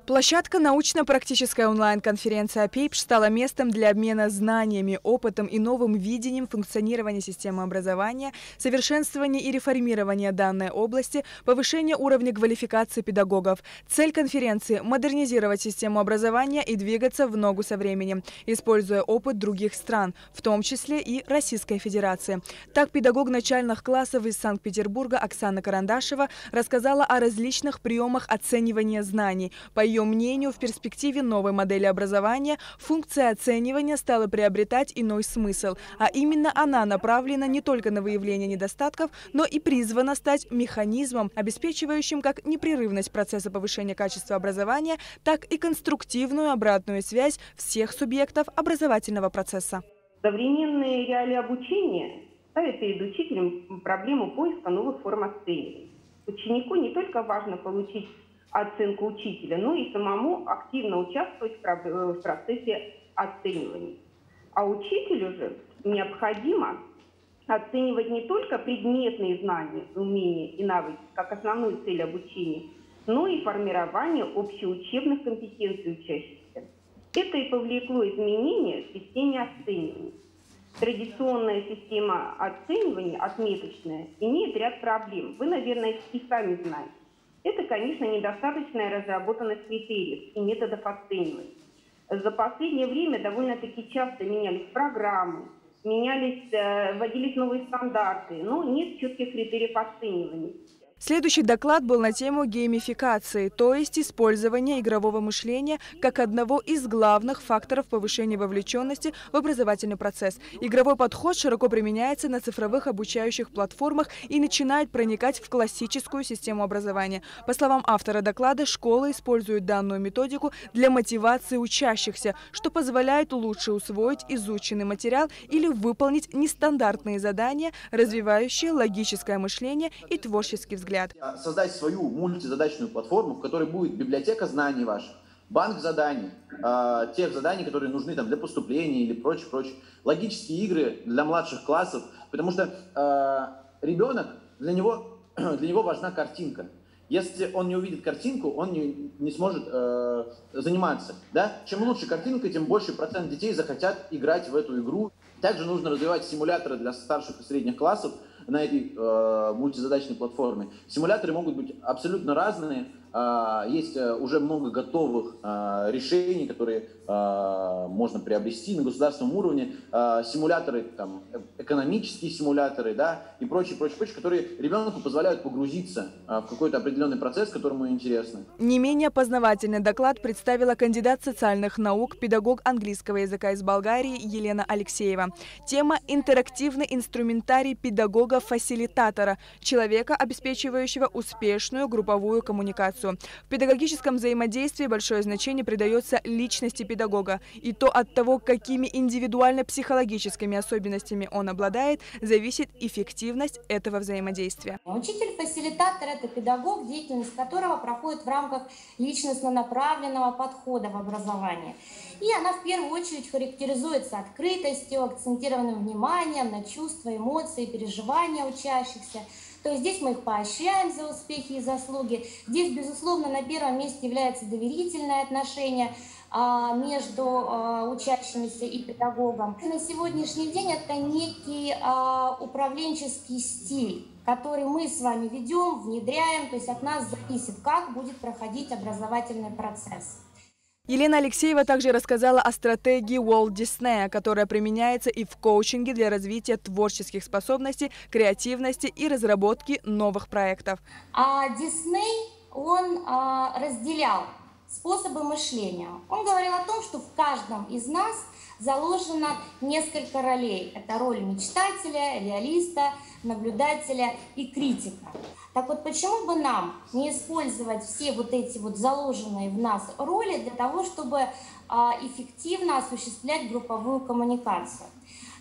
Площадка «Научно-практическая онлайн-конференция ПИПШ» стала местом для обмена знаниями, опытом и новым видением функционирования системы образования, совершенствования и реформирования данной области, повышения уровня квалификации педагогов. Цель конференции – модернизировать систему образования и двигаться в ногу со временем, используя опыт других стран, в том числе и Российской Федерации. Так, педагог начальных классов из Санкт-Петербурга Оксана Карандашева рассказала о различных приемах оценивания знаний. По ее мнению, в перспективе новой модели образования функция оценивания стала приобретать иной смысл, а именно она направлена не только на выявление недостатков, но и призвана стать механизмом, обеспечивающим как непрерывность процесса повышения качества образования, так и конструктивную обратную связь всех субъектов образовательного процесса. Современные реалии обучения ставят перед учителем проблему поиска новых форм оценивания. Ученику не только важно получить оценку учителя, но и самому активно участвовать в процессе оценивания. А учителю же необходимо оценивать не только предметные знания, умения и навыки, как основную цель обучения, но и формирование общеучебных компетенций учащихся. Это и повлекло изменения в системе оценивания. Традиционная система оценивания, отметочная, имеет ряд проблем. Вы, наверное, их и сами знаете. Это, конечно, недостаточная разработанность критериев и методов оценивания. За последнее время довольно-таки часто менялись программы, вводились новые стандарты, но нет четких критериев оценивания. Следующий доклад был на тему геймификации, то есть использования игрового мышления как одного из главных факторов повышения вовлеченности в образовательный процесс. Игровой подход широко применяется на цифровых обучающих платформах и начинает проникать в классическую систему образования. По словам автора доклада, школы используют данную методику для мотивации учащихся, что позволяет лучше усвоить изученный материал или выполнить нестандартные задания, развивающие логическое мышление и творческий взгляд. Создать свою мультизадачную платформу, в которой будет библиотека знаний ваших, банк заданий, тех заданий, которые нужны там, для поступления или прочее. Логические игры для младших классов, потому что ребенок, для него важна картинка. Если он не увидит картинку, он не сможет заниматься. Да? Чем лучше картинка, тем больше процент детей захотят играть в эту игру. Также нужно развивать симуляторы для старших и средних классов на этой мультизадачной платформе. Симуляторы могут быть абсолютно разные. Есть уже много готовых решений, которые можно приобрести на государственном уровне. Симуляторы, там, экономические симуляторы, да, и прочее, которые ребенку позволяют погрузиться в какой-то определенный процесс, которому интересно. Не менее познавательный доклад представила кандидат социальных наук, педагог английского языка из Болгарии Елена Алексеева. Тема – интерактивный инструментарий педагога-фасилитатора, человека, обеспечивающего успешную групповую коммуникацию. В педагогическом взаимодействии большое значение придается личности педагога. И то от того, какими индивидуально-психологическими особенностями он обладает, зависит эффективность этого взаимодействия. Учитель-фасилитатор – это педагог, деятельность которого проходит в рамках личностно-направленного подхода в образовании. И она в первую очередь характеризуется открытостью, акцентированным вниманием на чувства, эмоции, переживания учащихся. То есть здесь мы их поощряем за успехи и заслуги. Здесь, безусловно, на первом месте является доверительное отношение между учащимися и педагогом. На сегодняшний день это некий управленческий стиль, который мы с вами ведем, внедряем, то есть от нас зависит, как будет проходить образовательный процесс. Елена Алексеева также рассказала о стратегии Уолт Диснея, которая применяется и в коучинге для развития творческих способностей, креативности и разработки новых проектов. Дисней, он разделял способы мышления. Он говорил о том, что в каждом из нас заложено несколько ролей. Это роль мечтателя, реалиста, наблюдателя и критика. Так вот, почему бы нам не использовать все вот эти вот заложенные в нас роли для того, чтобы эффективно осуществлять групповую коммуникацию?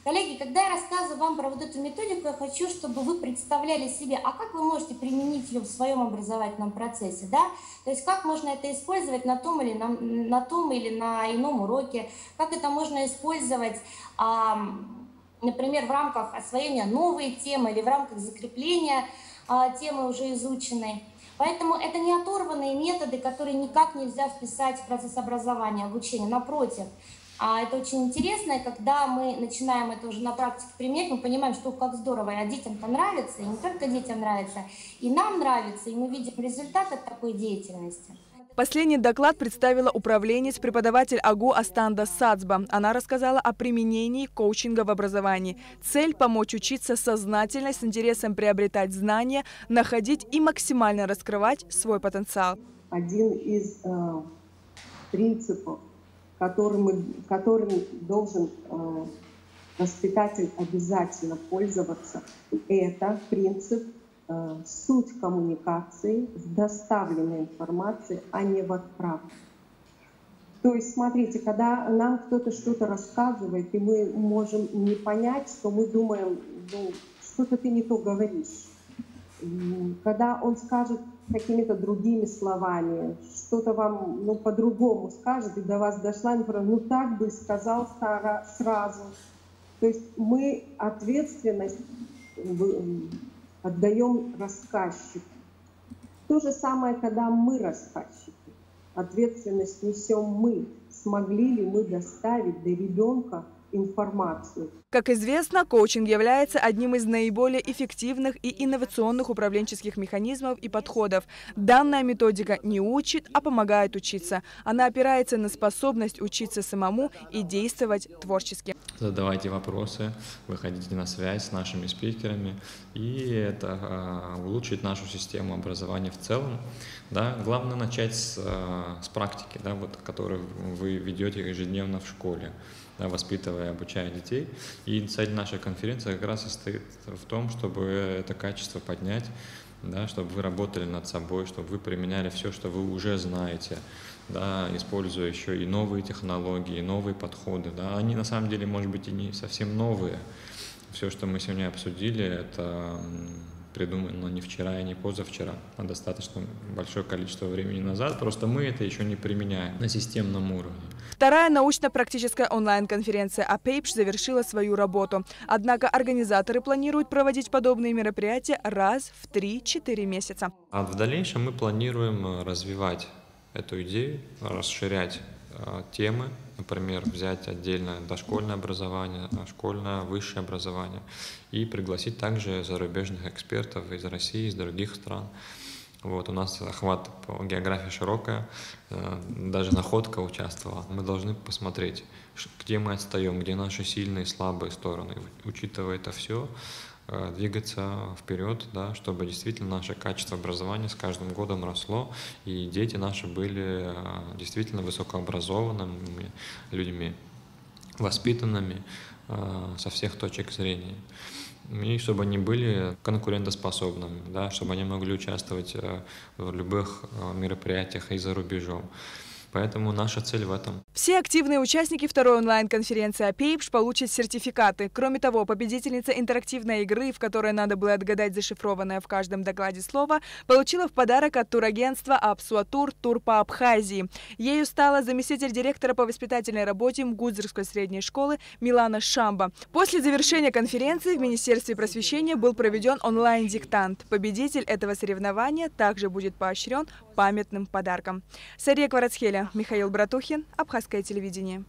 Коллеги, когда я рассказываю вам про вот эту методику, я хочу, чтобы вы представляли себе, а как вы можете применить ее в своем образовательном процессе, да? То есть как можно это использовать на том или на ином уроке, как это можно использовать, например, в рамках освоения новой темы или в рамках закрепления темы уже изученной. Поэтому это не оторванные методы, которые никак нельзя вписать в процесс образования, обучения. Напротив, это очень интересно, и когда мы начинаем это уже на практике применять, мы понимаем, что как здорово, а детям-то нравится, и не только детям нравится, и нам нравится, и мы видим результат от такой деятельности. Последний доклад представила управленец-преподаватель АГУ Астанда Сацба. Она рассказала о применении коучинга в образовании. Цель – помочь учиться сознательно, с интересом приобретать знания, находить и максимально раскрывать свой потенциал. Один из принципов, которым должен воспитатель обязательно пользоваться, это принцип суть коммуникации в доставленной информации, а не в отправке. То есть, смотрите, когда нам кто-то что-то рассказывает, и мы можем не понять, что мы думаем, ну, что-то ты не то говоришь. Когда он скажет какими-то другими словами, что-то вам по-другому скажет, и до вас дошла информация, ну так бы сказал сразу. То есть мы ответственность отдаем рассказчику. То же самое, когда мы рассказчики. Ответственность несем мы. Смогли ли мы доставить до ребенка информацию? Как известно, коучинг является одним из наиболее эффективных и инновационных управленческих механизмов и подходов. Данная методика не учит, а помогает учиться. Она опирается на способность учиться самому и действовать творчески. Задавайте вопросы, выходите на связь с нашими спикерами, и это улучшит нашу систему образования в целом. Да? Главное начать с практики, да, вот, которую вы ведете ежедневно в школе, да, воспитывая и обучая детей. И цель нашей конференции как раз состоит в том, чтобы это качество поднять, да, чтобы вы работали над собой, чтобы вы применяли все, что вы уже знаете, да, используя еще и новые технологии, новые подходы. Да. Они на самом деле, может быть, и не совсем новые. Все, что мы сегодня обсудили, это придумано не вчера и не позавчера, а достаточно большое количество времени назад. Просто мы это еще не применяем на системном уровне. Вторая научно-практическая онлайн-конференция АПейПШ завершила свою работу. Однако организаторы планируют проводить подобные мероприятия раз в 3-4 месяца. А в дальнейшем мы планируем развивать эту идею, расширять темы, например, взять отдельно дошкольное образование, школьное, высшее образование и пригласить также зарубежных экспертов из России, из других стран. Вот, у нас охват по географии широкая, даже находка участвовала. Мы должны посмотреть, где мы отстаем, где наши сильные и слабые стороны. Учитывая это все, двигаться вперед, да, чтобы действительно наше качество образования с каждым годом росло, и дети наши были действительно высокообразованными людьми, воспитанными со всех точек зрения. И чтобы они были конкурентоспособными, да, чтобы они могли участвовать в любых мероприятиях и за рубежом. Поэтому наша цель в этом. Все активные участники второй онлайн-конференции АПейПШ получат сертификаты. Кроме того, победительница интерактивной игры, в которой надо было отгадать зашифрованное в каждом докладе слово, получила в подарок от турагентства Апсуатур тур по Абхазии. Ею стала заместитель директора по воспитательной работе Мгудзирской средней школы Милана Шамба. После завершения конференции в Министерстве просвещения был проведен онлайн-диктант. Победитель этого соревнования также будет поощрен памятным подарком. Сария Кварацхеля, Михаил Братухин, Абхазское телевидение.